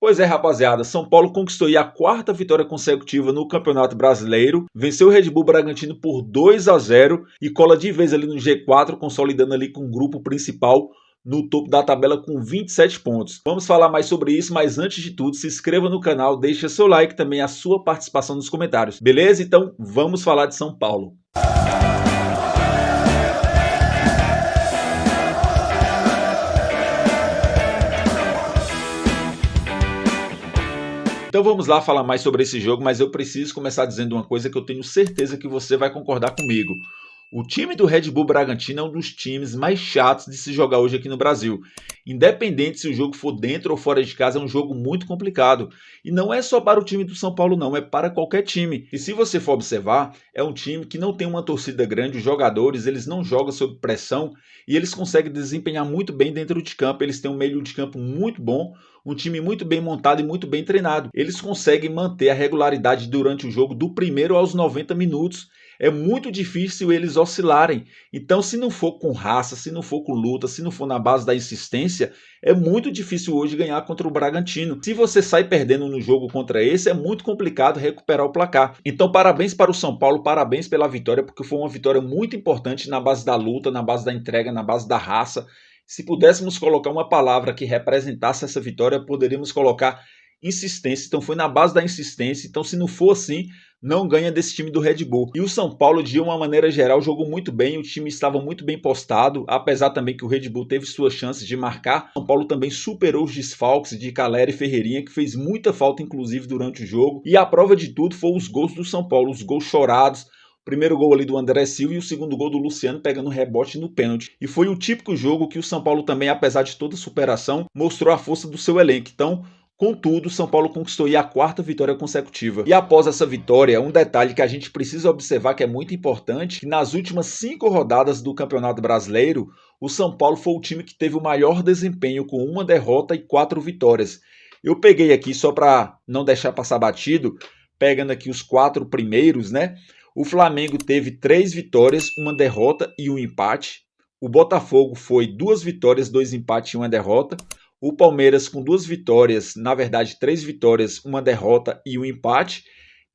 Pois é, rapaziada, São Paulo conquistou aí a quarta vitória consecutiva no Campeonato Brasileiro, venceu o Red Bull Bragantino por 2-0 e cola de vez ali no G4, consolidando ali com o grupo principal no topo da tabela com 27 pontos. Vamos falar mais sobre isso, mas antes de tudo, se inscreva no canal, deixa seu like e também a sua participação nos comentários. Beleza? Então vamos falar de São Paulo. Então vamos lá falar mais sobre esse jogo, mas eu preciso começar dizendo uma coisa que eu tenho certeza que você vai concordar comigo. O time do Red Bull Bragantino é um dos times mais chatos de se jogar hoje aqui no Brasil. Independente se o jogo for dentro ou fora de casa, é um jogo muito complicado. E não é só para o time do São Paulo não, é para qualquer time. E se você for observar, é um time que não tem uma torcida grande, os jogadores eles não jogam sob pressão e eles conseguem desempenhar muito bem dentro de campo. Eles têm um meio de campo muito bom, um time muito bem montado e muito bem treinado. Eles conseguem manter a regularidade durante o jogo do primeiro aos 90 minutos. É muito difícil eles oscilarem. Então, se não for com raça, se não for com luta, se não for na base da insistência, é muito difícil hoje ganhar contra o Bragantino. Se você sai perdendo no jogo contra esse, é muito complicado recuperar o placar. Então, parabéns para o São Paulo, parabéns pela vitória, porque foi uma vitória muito importante na base da luta, na base da entrega, na base da raça. Se pudéssemos colocar uma palavra que representasse essa vitória, poderíamos colocar insistência. Então foi na base da insistência. Então se não for assim, não ganha desse time do Red Bull. E o São Paulo, de uma maneira geral, jogou muito bem. O time estava muito bem postado, apesar também que o Red Bull teve suas chances de marcar. O São Paulo também superou os desfalques de Calera e Ferreirinha, que fez muita falta inclusive durante o jogo. E a prova de tudo foi os gols do São Paulo, os gols chorados. O primeiro gol ali do André Silva e o segundo gol do Luciano pegando rebote no pênalti. E foi o típico jogo que o São Paulo também, apesar de toda a superação, mostrou a força do seu elenco. Então, contudo, São Paulo conquistou a quarta vitória consecutiva. E após essa vitória, um detalhe que a gente precisa observar que é muito importante, que nas últimas 5 rodadas do Campeonato Brasileiro, o São Paulo foi o time que teve o maior desempenho com 1 derrota e 4 vitórias. Eu peguei aqui só para não deixar passar batido, pegando aqui os 4 primeiros, né? O Flamengo teve 3 vitórias, 1 derrota e 1 empate. O Botafogo foi 2 vitórias, 2 empates e 1 derrota. O Palmeiras com 2 vitórias, na verdade 3 vitórias, 1 derrota e 1 empate.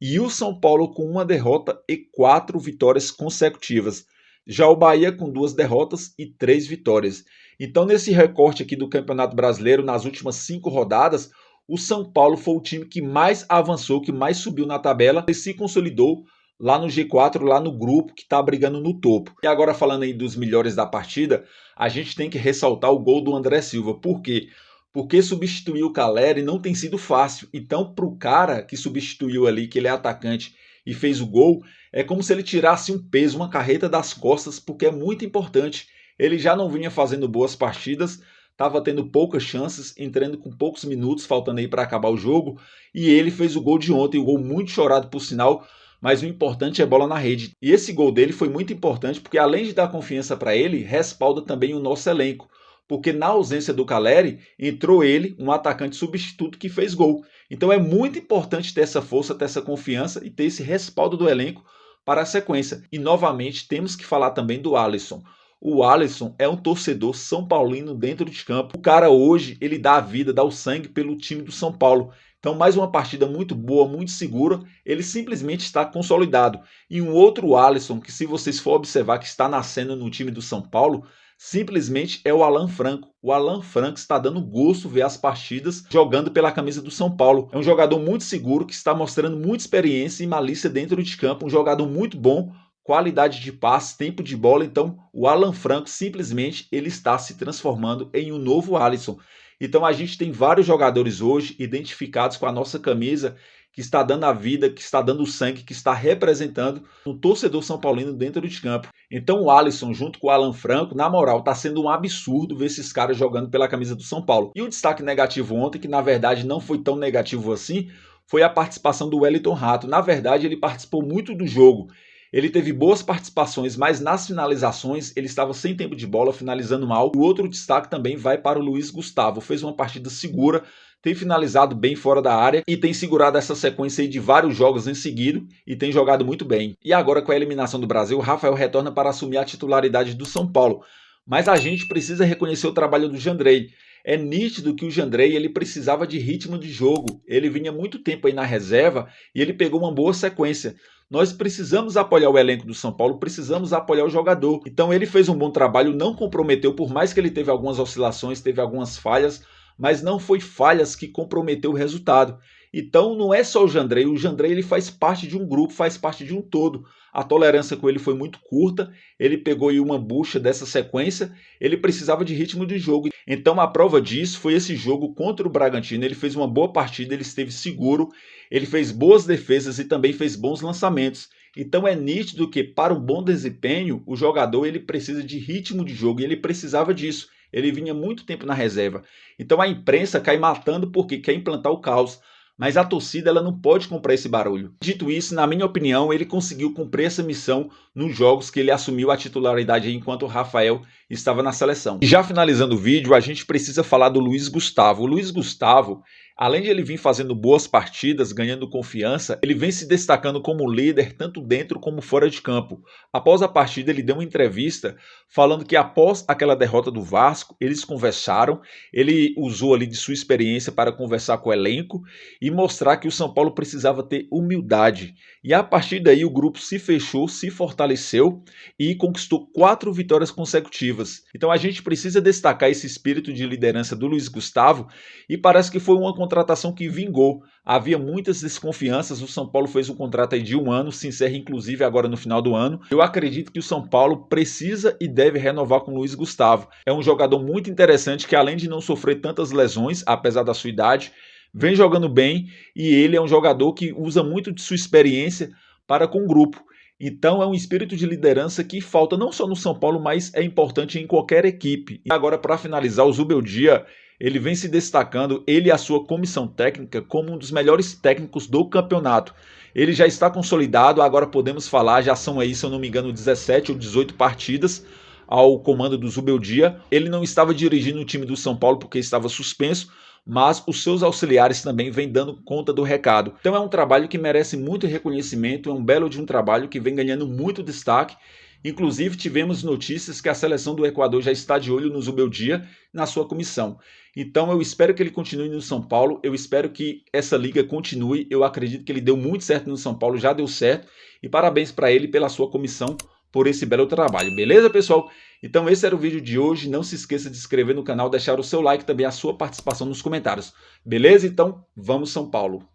E o São Paulo com 1 derrota e 4 vitórias consecutivas. Já o Bahia com 2 derrotas e 3 vitórias. Então nesse recorte aqui do Campeonato Brasileiro, nas últimas 5 rodadas, o São Paulo foi o time que mais avançou, que mais subiu na tabela e se consolidou lá no G4, lá no grupo que está brigando no topo. E agora falando aí dos melhores da partida, a gente tem que ressaltar o gol do André Silva. Por quê? Porque substituir o Calera não tem sido fácil. Então, para o cara que substituiu ali, que ele é atacante e fez o gol, é como se ele tirasse um peso, uma carreta das costas, porque é muito importante. Ele já não vinha fazendo boas partidas, estava tendo poucas chances, entrando com poucos minutos, faltando aí para acabar o jogo, e ele fez o gol de ontem, um gol muito chorado por sinal, mas o importante é bola na rede. E esse gol dele foi muito importante porque além de dar confiança para ele, respalda também o nosso elenco. Porque na ausência do Calleri, entrou ele, um atacante substituto que fez gol. Então é muito importante ter essa força, ter essa confiança e ter esse respaldo do elenco para a sequência. E novamente temos que falar também do Alisson. O Alisson é um torcedor são paulino dentro de campo. O cara hoje, ele dá a vida, dá o sangue pelo time do São Paulo. Então mais uma partida muito boa, muito segura, ele simplesmente está consolidado. E um outro Alisson, que se vocês for observar que está nascendo no time do São Paulo, simplesmente é o Alan Franco. O Alan Franco está dando gosto ver as partidas jogando pela camisa do São Paulo. É um jogador muito seguro, que está mostrando muita experiência e malícia dentro de campo, um jogador muito bom, qualidade de passe, tempo de bola. Então o Alan Franco simplesmente ele está se transformando em um novo Alisson. Então a gente tem vários jogadores hoje identificados com a nossa camisa, que está dando a vida, que está dando sangue, que está representando um torcedor são paulino dentro de campo. Então o Alisson junto com o Alan Franco, na moral, está sendo um absurdo ver esses caras jogando pela camisa do São Paulo. E o destaque negativo ontem, que na verdade não foi tão negativo assim, foi a participação do Wellington Rato. Na verdade ele participou muito do jogo. Ele teve boas participações, mas nas finalizações ele estava sem tempo de bola, finalizando mal. O outro destaque também vai para o Luiz Gustavo. Fez uma partida segura, tem finalizado bem fora da área e tem segurado essa sequência aí de vários jogos em seguida e tem jogado muito bem. E agora com a eliminação do Brasil, o Rafael retorna para assumir a titularidade do São Paulo. Mas a gente precisa reconhecer o trabalho do Jandrei. É nítido que o Jandrei ele precisava de ritmo de jogo. Ele vinha muito tempo aí na reserva e ele pegou uma boa sequência. Nós precisamos apoiar o elenco do São Paulo, precisamos apoiar o jogador. Então ele fez um bom trabalho, não comprometeu, por mais que ele teve algumas oscilações, teve algumas falhas, mas não foi falhas que comprometeu o resultado. Então não é só o Jandrei ele faz parte de um grupo, faz parte de um todo. A tolerância com ele foi muito curta, ele pegou aí uma bucha dessa sequência, ele precisava de ritmo de jogo. Então a prova disso foi esse jogo contra o Bragantino, ele fez uma boa partida, ele esteve seguro, ele fez boas defesas e também fez bons lançamentos. Então é nítido que para um bom desempenho, o jogador ele precisa de ritmo de jogo e ele precisava disso. Ele vinha muito tempo na reserva. Então a imprensa cai matando porque quer implantar o caos. Mas a torcida ela não pode comprar esse barulho. Dito isso, na minha opinião, ele conseguiu cumprir essa missão nos jogos que ele assumiu a titularidade enquanto o Rafael estava na seleção. E já finalizando o vídeo, a gente precisa falar do Luiz Gustavo. O Luiz Gustavo, além de ele vir fazendo boas partidas, ganhando confiança, ele vem se destacando como líder tanto dentro como fora de campo. Após a partida, ele deu uma entrevista falando que após aquela derrota do Vasco, eles conversaram, ele usou ali de sua experiência para conversar com o elenco e mostrar que o São Paulo precisava ter humildade. E a partir daí o grupo se fechou, se fortaleceu e conquistou 4 vitórias consecutivas. Então a gente precisa destacar esse espírito de liderança do Luiz Gustavo e parece que foi uma contratação que vingou. Havia muitas desconfianças, o São Paulo fez um contrato aí de 1 ano, se encerra inclusive agora no final do ano. Eu acredito que o São Paulo precisa e deve renovar com o Luiz Gustavo. É um jogador muito interessante que além de não sofrer tantas lesões, apesar da sua idade, vem jogando bem e ele é um jogador que usa muito de sua experiência para com o grupo. Então é um espírito de liderança que falta não só no São Paulo, mas é importante em qualquer equipe. E agora, para finalizar, o Zubeldia, ele vem se destacando, ele e a sua comissão técnica, como um dos melhores técnicos do campeonato. Ele já está consolidado, agora podemos falar, já são aí, se eu não me engano, 17 ou 18 partidas ao comando do Zubeldia. Ele não estava dirigindo o time do São Paulo porque estava suspenso, mas os seus auxiliares também vêm dando conta do recado. Então é um trabalho que merece muito reconhecimento, é um belo de um trabalho que vem ganhando muito destaque. Inclusive tivemos notícias que a seleção do Equador já está de olho no Zubeldia na sua comissão. Então eu espero que ele continue no São Paulo, eu espero que essa liga continue, eu acredito que ele deu muito certo no São Paulo, já deu certo, e parabéns para ele pela sua comissão, por esse belo trabalho, beleza pessoal? Então esse era o vídeo de hoje, não se esqueça de se inscrever no canal, deixar o seu like e também a sua participação nos comentários, beleza? Então vamos São Paulo!